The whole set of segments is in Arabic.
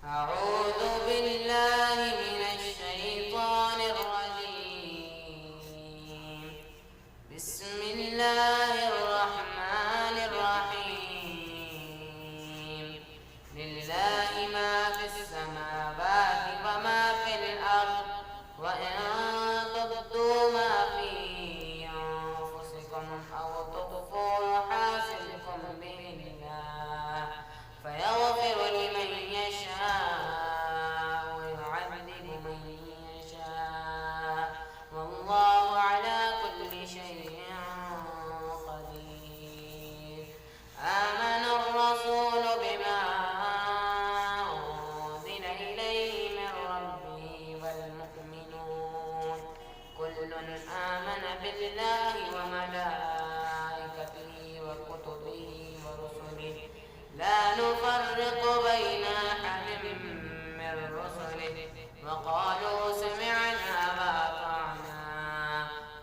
أعوذ بالله من الشيطان الرجيم. بسم الله الرحمن الرحيم. لله ما في السماوات وما في الأرض، وإن تبدوا ما في أنفسكم أو تخفوه يحاسبكم به الله فيغفر لمن يشاء ويعذب من يشاء، والله على كل شيء قدير. آمن الرسول بما أنزل إليه من ربه والمؤمنون كل آمن بالله وملائكته وكتبه ورسله لا نفرق بين أحد من رسله وقالوا سمعنا وأطعنا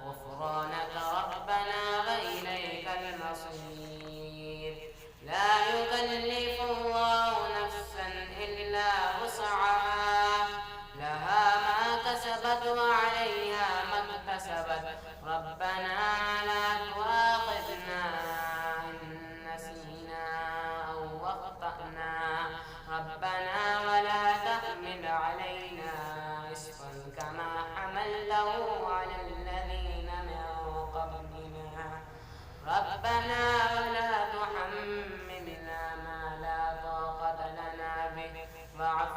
غفرانك ربنا وإليك المصير. لا يكلف الله نفسا إلا وسعها، لها ما كسبت وعليها ما اكتسبت. ربنا لا تؤاخذنا إن نسينا أو أخطأنا، ربنا ولا تحمل علينا إصرا كما حمله على الذين من قبلنا، ربنا ولا تحملنا ما لا طاقة لنا به واعف